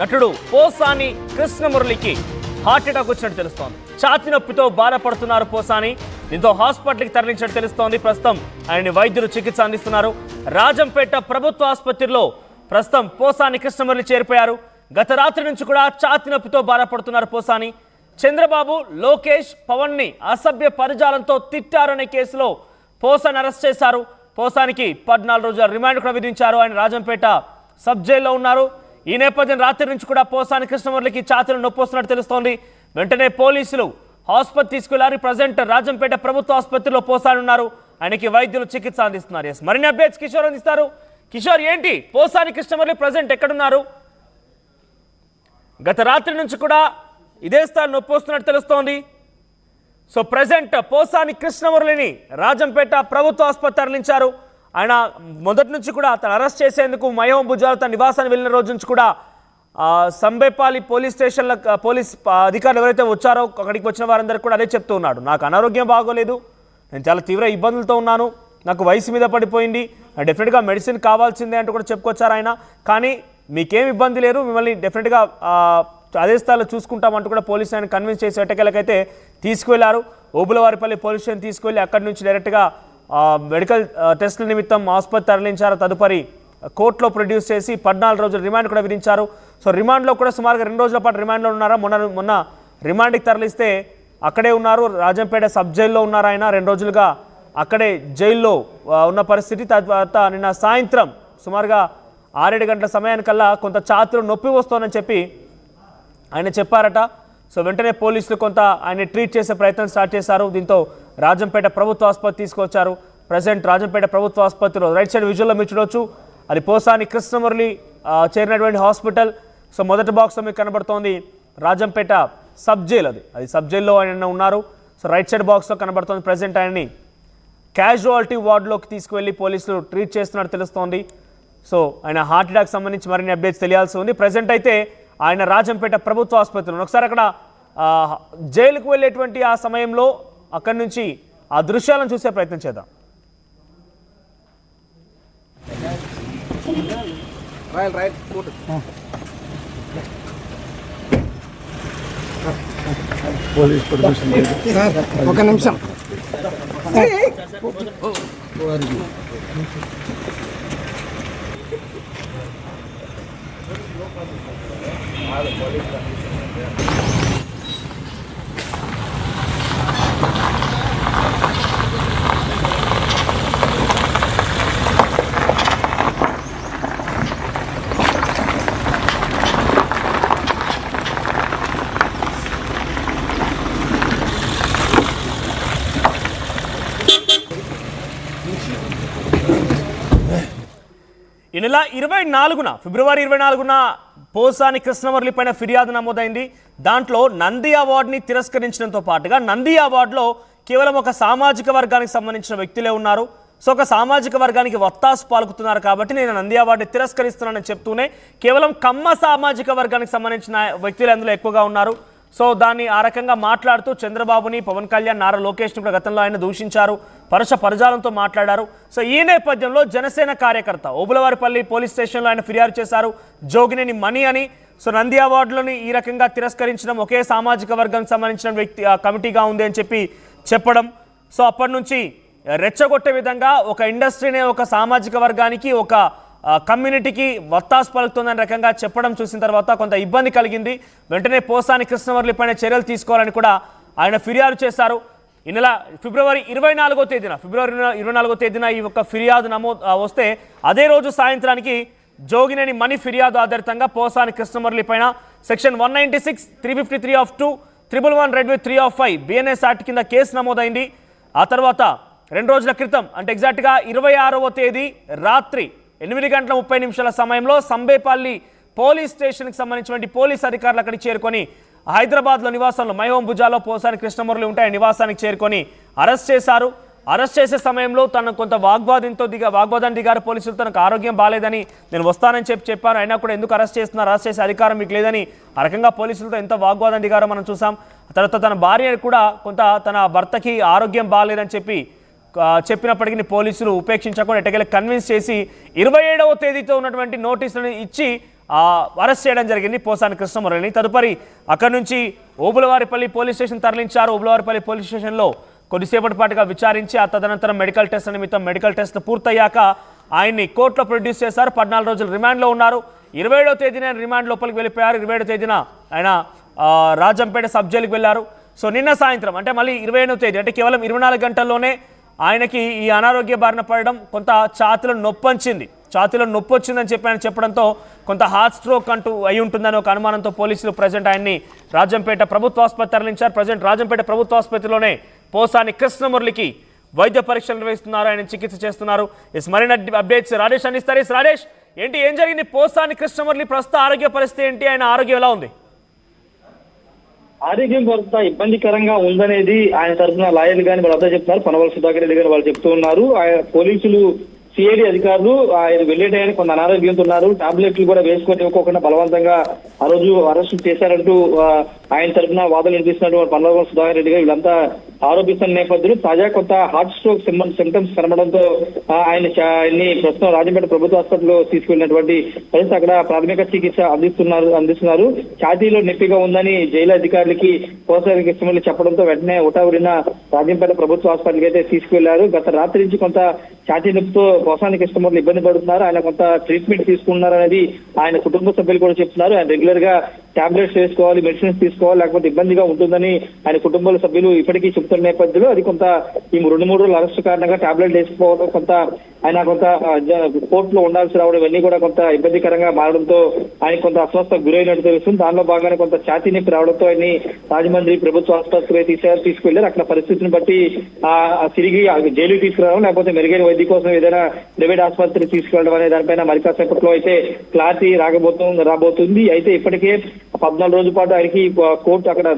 నటుడు Posani కృష్ణమురళికి heart attack వచ్చినట్టు తెలుస్తోంది. ఛాతీ నొప్పితో బాధపడుతున్నారు పోసాని. దీంతో హాస్పిటల్కి తరలించినట్టు తెలుస్తోంది. ప్రస్తుతం ఆయన్ని వైద్యులు చికిత్స అందిస్తున్నారు. రాజంపేట ప్రభుత్వ ఆసుపత్రిలో ప్రస్తుతం పోసాని కృష్ణమురళి చేరిపోయారు. గత రాత్రి నుంచి కూడా ఛాతీ నొప్పితో బాధపడుతున్నారు పోసాని. చంద్రబాబు, లోకేష్, పవన్ ని అసభ్య పదజాలంతో తిట్టారనే కేసులో పోసాని అరెస్ట్ చేశారు. పోసానికి 14 రోజుల రిమాండ్ కూడా విధించారు. ఆయన రాజంపేట సబ్ జైల్లో ఉన్నారు. ఈ నేపథ్యం రాత్రి నుంచి కూడా పోసాని కృష్ణమురళికి ఛాతీలో నొప్పి వస్తున్నట్టు తెలుస్తోంది. వెంటనే పోలీసులు ఆసుపత్రి తీసుకెళ్లారు. ప్రజెంట్ రాజంపేట ప్రభుత్వ ఆసుపత్రిలో పోసాని ఉన్నారు. ఆయనకి వైద్యులు చికిత్స అందిస్తున్నారు. మరిన్ని అప్డేట్స్ కిషోర్ అందిస్తారు. కిషోర్, ఏంటి పోసాని కృష్ణమురళి ప్రజెంట్ ఎక్కడున్నారు? గత రాత్రి నుంచి కూడా ఇదే స్థాయి నొప్పి వస్తున్నట్టు తెలుస్తోంది. సో ప్రజెంట్ పోసాని కృష్ణమురళిని రాజంపేట ప్రభుత్వ ఆసుపత్రి తరలించారు. ఆయన మొదటి నుంచి కూడా తను అరెస్ట్ చేసేందుకు మయోం భుజాలు తన నివాసాన్ని వెళ్ళిన రోజు నుంచి కూడా సంబేపాలి పోలీస్ స్టేషన్ల పోలీస్ అధికారులు ఎవరైతే వచ్చారో అక్కడికి వచ్చిన వారందరికీ కూడా అదే చెప్తూ ఉన్నాడు. నాకు అనారోగ్యం బాగోలేదు, నేను చాలా తీవ్ర ఇబ్బందులతో ఉన్నాను, నాకు వయసు మీద పడిపోయింది, డెఫినెట్గా మెడిసిన్ కావాల్సిందే అంటూ కూడా చెప్పుకొచ్చారు ఆయన. కానీ మీకేం ఇబ్బంది లేదు, మిమ్మల్ని డెఫినెట్గా అదే స్థాయిలో చూసుకుంటామంటూ కూడా పోలీసులు ఆయన కన్విన్స్ చేసి ఎట్టకేలకైతే తీసుకువెళ్లారు. ఓబులవారిపల్లి పోలీస్ స్టేషన్ తీసుకువెళ్ళి అక్కడి నుంచి డైరెక్ట్గా మెడికల్ టెస్టుల నిమిత్తం ఆసుపత్రి తరలించారు. తదుపరి కోర్టులో ప్రొడ్యూస్ చేసి 14 రోజుల రిమాండ్ కూడా విధించారు. సో రిమాండ్లో కూడా సుమారుగా 2 రోజుల పాటు రిమాండ్లో ఉన్నారా. మొన్న రిమాండ్కి తరలిస్తే అక్కడే ఉన్నారు, రాజంపేట సబ్ జైల్లో ఉన్నారు. ఆయన 2 రోజులుగా అక్కడే జైల్లో ఉన్న పరిస్థితి. తర్వాత నిన్న సాయంత్రం సుమారుగా 6-7 గంటల సమయానికల్లా కొంత ఛాతీలో నొప్పి వస్తోందని చెప్పి ఆయన చెప్పారట. సో వెంటనే పోలీసులు కొంత ఆయన ట్రీట్ చేసే ప్రయత్నం స్టార్ట్ చేశారు. దీంతో రాజంపేట ప్రభుత్వ ఆసుపత్రి తీసుకొచ్చారు. ప్రజెంట్ రాజంపేట ప్రభుత్వ ఆసుపత్రిలో రైట్ సైడ్ విజువల్లో మీరు చూడొచ్చు, అది పోసాని కృష్ణమురళి చేరినటువంటి హాస్పిటల్. సో మొదటి బాక్స్లో మీకు కనబడుతోంది రాజంపేట సబ్ జైల్, అది సబ్ జైల్లో ఆయన ఉన్నారు. సో రైట్ సైడ్ బాక్స్లో కనబడుతోంది. ప్రజెంట్ ఆయన్ని క్యాజువాలిటీ వార్డులోకి తీసుకువెళ్ళి పోలీసులు ట్రీట్ చేస్తున్నట్టు తెలుస్తోంది. సో ఆయన హార్ట్ అటాక్ సంబంధించి మరిన్ని అప్డేట్స్ తెలియాల్సి ఉంది. ప్రజెంట్ అయితే ఆయన రాజంపేట ప్రభుత్వ ఆసుపత్రిలో ఒకసారి అక్కడ జైలుకు వెళ్ళేటువంటి ఆ సమయంలో అక్కడి నుంచి ఆ దృశ్యాలను చూసే ప్రయత్నం చేద్దాం. ఒక నిమిషం ఈ నెల 24న ఫిబ్రవరి 24న పోసాని కృష్ణమురళి పైన ఫిర్యాదు నమోదైంది. దాంట్లో నంది అవార్డుని తిరస్కరించడంతో పాటుగా నంది అవార్డులో కేవలం ఒక సామాజిక వర్గానికి సంబంధించిన వ్యక్తులే ఉన్నారు. సో ఒక సామాజిక వర్గానికి వత్తాసు పాల్గుతున్నారు కాబట్టి నేను నంది అవార్డుని తిరస్కరిస్తున్నానని చెప్తూనే కేవలం కమ్మ సామాజిక వర్గానికి సంబంధించిన వ్యక్తులు అందులో ఎక్కువగా ఉన్నారు. సో దాన్ని ఆ రకంగా మాట్లాడుతూ చంద్రబాబుని, పవన్ కళ్యాణ్, నారా లోకేష్ని కూడా గతంలో ఆయన దూషించారు, పరుష పరజాలంతో మాట్లాడారు. సో ఈ నేపథ్యంలో జనసేన కార్యకర్త ఓబులవారిపల్లి పోలీస్ స్టేషన్లో ఆయన ఫిర్యాదు చేశారు, జోగినేని మణి అని. సో నంది అవార్డులని ఈ రకంగా తిరస్కరించడం ఒకే సామాజిక వర్గానికి సంబంధించిన వ్యక్తి కమిటీగా ఉంది అని చెప్పడం. సో అప్పటి నుంచి రెచ్చగొట్టే విధంగా ఒక ఇండస్ట్రీనే ఒక సామాజిక వర్గానికి, ఒక కమ్యూనిటీకి వత్తాసు పలుకుతుందని రకంగా చెప్పడం చూసిన తర్వాత కొంత ఇబ్బంది కలిగింది. వెంటనే పోసాని కృష్ణమురళి పైన చర్యలు తీసుకోవాలని కూడా ఆయన ఫిర్యాదు చేశారు. ఈ నెల ఫిబ్రవరి 24వ తేదీన ఈ యొక్క ఫిర్యాదు వస్తే అదే రోజు సాయంత్రానికి జోగినేని మణి ఫిర్యాదు ఆధారితంగా పోసాని కృష్ణమురళి పైన section 196, 353 of 2, 111 red with 3 of 5 BNS act కింద కేసు నమోదైంది. ఆ తర్వాత 2 రోజుల క్రితం అంటే ఎగ్జాక్ట్గా 26వ తేదీ రాత్రి 8:30 సమయంలో సంబేపల్లి పోలీస్ స్టేషన్కి సంబంధించినటువంటి పోలీస్ అధికారులు అక్కడికి చేరుకొని హైదరాబాద్లో నివాసంలో మయోం భుజాలో పోసాని కృష్ణమురళి ఉంటే నివాసానికి చేరుకొని అరెస్ట్ చేశారు. అరెస్ట్ చేసే సమయంలో తను కొంత వాగ్వాదాన్ని దిగారు పోలీసులు. తనకు ఆరోగ్యం బాగాలేదని నేను వస్తానని చెప్పాను, అయినా కూడా ఎందుకు అరెస్ట్ చేస్తున్నారు, అరెస్ట్ చేసే అధికారం మీకు లేదని ఆ రకంగా పోలీసులతో ఎంత వాగ్వాదం దిగారో మనం చూసాం. తర్వాత తన భార్య కూడా కొంత తన భర్తకి ఆరోగ్యం బాగాలేదని చెప్పినప్పటికీ పోలీసులు ఉపేక్షించకుండా ఎట్టకేలకు కన్విన్స్ చేసి 27వ తేదీతో ఉన్నటువంటి నోటీసులను ఇచ్చి అరెస్ట్ చేయడం జరిగింది పోసాని కృష్ణమురళిని. తదుపరి అక్కడి నుంచి ఓబులవారిపల్లి పోలీస్ స్టేషన్ తరలించారు. ఓబులవారిపల్లి పోలీస్ స్టేషన్లో కొద్దిసేపటి పాటుగా విచారించి ఆ తదనంతరం మెడికల్ టెస్ట్ నిమిత్తం మెడికల్ టెస్ట్ పూర్తయ్యాక ఆయన్ని కోర్టులో ప్రొడ్యూస్ చేశారు. 14 రోజులు రిమాండ్లో ఉన్నారు. 27వ తేదీన రిమాండ్ లోపలికి వెళ్ళిపోయారు. 27వ తేదీన ఆయన రాజంపేట సబ్ జైలుకి వెళ్ళారు. సో నిన్న సాయంత్రం అంటే మళ్ళీ 28వ తేదీ అంటే కేవలం 24 గంటల్లోనే ఆయనకి ఈ అనారోగ్య బారిన పడడం, కొంత ఛాతీలో నొప్పి వచ్చిందని చెప్పడంతో కొంత హార్ట్ స్ట్రోక్ అంటూ అయి ఉంటుందని ఒక అనుమానంతో పోలీసులు ప్రజెంట్ ఆయన్ని రాజంపేట ప్రభుత్వ ఆసుపత్రి తరలించారు. ప్రజెంట్ రాజంపేట ప్రభుత్వ ఆసుపత్రిలోనే పోసాని కృష్ణమురళికి వైద్య పరీక్షలు నిర్వహిస్తున్నారు, ఆయన చికిత్స చేస్తున్నారు. మరిన్ని అప్డేట్స్ రాజేష్ అందిస్తారు. రాజేష్, ఏం జరిగింది? పోసాని కృష్ణమురళి ప్రస్తుత ఆరోగ్య పరిస్థితి ఏంటి? ఆయన ఆరోగ్యం ఎలా ఉంది? ఆరోగ్యం కొంత ఇబ్బందికరంగా ఉందనేది ఆయన తరఫున లాయర్లు కానీ వాళ్ళంతా చెప్తున్నారు. పనవల సుధాకర్ రెడ్డి గారు వాళ్ళు చెప్తూ ఉన్నారు. పోలీసులు సిఐడి అధికారులు ఆయన వెళ్లే టైంకి కొంత అనారోగ్యంతో ఉన్నారు, టాబ్లెట్లు కూడా వేసుకొని ఇవ్వకుండా బలవంతంగా ఆ రోజు అరెస్ట్ చేశారంటూ ఆయన తరఫున వాదనలు వినిపిస్తున్నటువంటి పనవల సుధాకర్ రెడ్డి గారు వీళ్ళంతా ఆరోపిస్తున్న నేపథ్యంలో తాజా కొంత హార్ట్ స్ట్రోక్ సింటమ్స్ కనబడంతో ఆయన్ని ప్రస్తుతం రాజంపేట ప్రభుత్వ హాస్పిటల్లో తీసుకెళ్లినటువంటి పరిస్థితి. అక్కడ ప్రాథమిక చికిత్స అందిస్తున్నారు. ఛాతీలో నొప్పిగా ఉందని జైలు అధికారులకి పోసాని కృష్ణమురళి చెప్పడంతో వెంటనే ఉటావుడిన రాజంపేట ప్రభుత్వ హాస్పిటల్కి అయితే తీసుకెళ్లారు. గత రాత్రి నుంచి కొంత ఛాతీ నొప్పితో పోసాని కృష్ణమురళి ఇబ్బంది పడుతున్నారు. ఆయన కొంత ట్రీట్మెంట్ తీసుకున్నారు అనేది ఆయన కుటుంబ సభ్యులు కూడా చెప్తున్నారు. ఆయన రెగ్యులర్ గా టాబ్లెట్స్ వేసుకోవాలి, మెడిసిన్స్ తీసుకోవాలి, లేకపోతే ఇబ్బందిగా ఉంటుందని ఆయన కుటుంబ సభ్యులు ఇప్పటికీ చెబుతున్న నేపథ్యంలో అది కొంత ఈ 2-3 రోజుల అరెస్ట్ కారణంగా టాబ్లెట్ వేసుకోవడం, కొంత ఆయన కొంత కోర్టులో ఉండాల్సి రావడం ఇవన్నీ కూడా కొంత ఇబ్బందికరంగా మారడంతో ఆయన కొంత అస్వస్థకు గురైనట్టు తెలుస్తుంది. దానిలో భాగంగానే కొంత ఛాతీ నొప్పి రావడంతో ఆయన్ని రాజమండ్రి ప్రభుత్వ ఆసుపత్రికి తీసుకెళ్లారు. అక్కడ పరిస్థితిని బట్టి తిరిగి జైలుకి తీసుకురావడం, లేకపోతే మెరుగైన వైద్య కోసం ఏదైనా ప్రైవేట్ ఆసుపత్రికి తీసుకెళ్లడం అనే దానిపైన మరి కాసేపట్లో అయితే క్లారిటీ రాబోతుంది. అయితే ఇప్పటికే 14 రోజుల పాటు ఆయనకి కోర్టు అక్కడ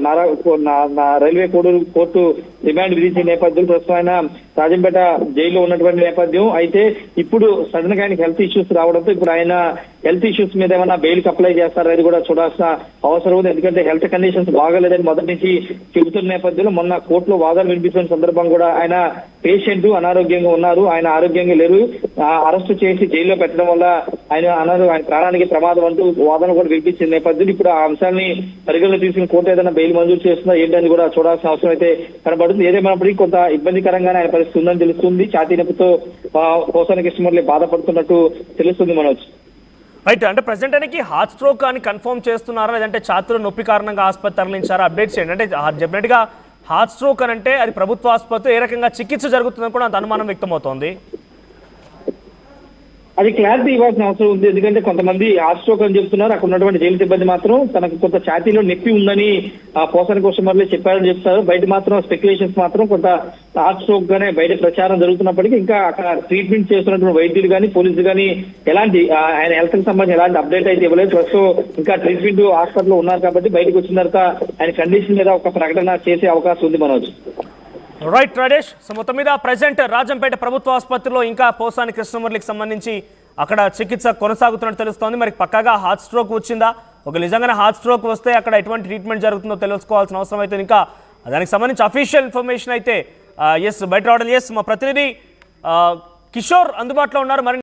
రైల్వే కోర్టు రిమాండ్ విధించిన నేపథ్యం ప్రస్తుతం ఆయన రాజంపేట జైల్లో ఉన్నటువంటి నేపథ్యం. అయితే ఇప్పుడు సడన్ గా ఆయనకి హెల్త్ ఇష్యూస్ రావడంతో ఇప్పుడు ఆయన హెల్త్ ఇష్యూస్ మీద ఏమైనా బెయిల్కి అప్లై చేస్తారనేది కూడా చూడాల్సిన అవసరం ఉంది. ఎందుకంటే హెల్త్ కండిషన్స్ బాగాలేదని మొదటి నుంచి చెబుతున్న నేపథ్యంలో మొన్న కోర్టులో వాదనలు వినిపిస్తున్న సందర్భం కూడా ఆయన పేషెంట్ అనారోగ్యంగా ఉన్నారు, ఆయన ఆరోగ్యంగా లేరు, అరెస్ట్ చేసి జైల్లో పెట్టడం వల్ల ఆయన ప్రాణానికి ప్రమాదం అంటూ వాదన కూడా వినిపించిన నేపథ్యం ఇప్పుడు ఆ అంశాన్ని పరిగణలో తీసుకుని కోర్టు ఏదైనా బెయిల్ మంజూరు చేస్తుందా ఏంటని కూడా చూడాల్సిన అవసరం అయితే కనబడుతుంది. ఏదేమైనప్పటికీ కొంత ఇబ్బందికరంగానే ఆయన పరిస్థితి ఉందని తెలుస్తుంది. ఛాతీ నొప్పితో పోసాని కృష్ణమురళి బాధపడుతున్నట్టు తెలుస్తుంది. మనోజ్, రైట్, అంటే ప్రెసెంట్ ఆయనకి హార్ట్ స్ట్రోక్ అని కన్ఫర్మ్ చేస్తున్నారా, లేదంటే ఛాతీలో నొప్పి కారణంగా ఆసుపత్రి తరలించారా? అప్డేట్స్ చేయండి. అంటే డెఫినెట్ గా హార్ట్ స్ట్రోక్ అని అంటే అది ప్రభుత్వ ఆసుపత్రి ఏ రకంగా చికిత్స జరుగుతుందని కూడా అంత అనుమానం వ్యక్తమవుతోంది. అది క్లారిటీ ఇవ్వాల్సిన అవసరం ఉంది. ఎందుకంటే కొంతమంది హార్ట్ స్ట్రోక్ అని చెప్తున్నారు. అక్కడ ఉన్నటువంటి జైలు సిబ్బంది మాత్రం తనకు కొంత ఛాతీలో నొప్పి ఉందని పోసాని కృష్ణమురళి చెప్పారని చెప్తారు. బయట మాత్రం స్పెక్యులేషన్స్ మాత్రం కొంత హార్ట్ స్ట్రోక్ గానే బయట ప్రచారం జరుగుతున్నప్పటికీ ఇంకా అక్కడ ట్రీట్మెంట్ చేస్తున్నటువంటి వైద్యులు కానీ పోలీసులు కానీ ఎలాంటి ఆయన హెల్త్ కి సంబంధించి ఎలాంటి అప్డేట్ అయితే ఇవ్వలేదు. ప్రస్తుతం ఇంకా ట్రీట్మెంట్ హాస్పిటల్లో ఉన్నారు కాబట్టి బయటకు వచ్చిన తర్వాత ఆయన కండిషన్ మీద ఒక ప్రకటన చేసే అవకాశం ఉంది. మనోజ్, రైట్ రాజేష్, సో మొత్తం మీద ప్రెసెంట్ రాజంపేట ప్రభుత్వ ఆసుపత్రిలో ఇంకా పోసాని కృష్ణమురళికి సంబంధించి అక్కడ చికిత్స కొనసాగుతున్నట్టు తెలుస్తోంది. మరి పక్కాగా హార్ట్ స్ట్రోక్ వచ్చిందా, ఒక నిజంగానే హార్ట్ స్ట్రోక్ వస్తే అక్కడ ఎటువంటి ట్రీట్మెంట్ జరుగుతుందో తెలుసుకోవాల్సిన అవసరం అయితే ఇంకా దానికి సంబంధించి అఫీషియల్ ఇన్ఫర్మేషన్ అయితే బయట రావడం. మా ప్రతినిధి కిషోర్ అందుబాటులో ఉన్నారు. మరి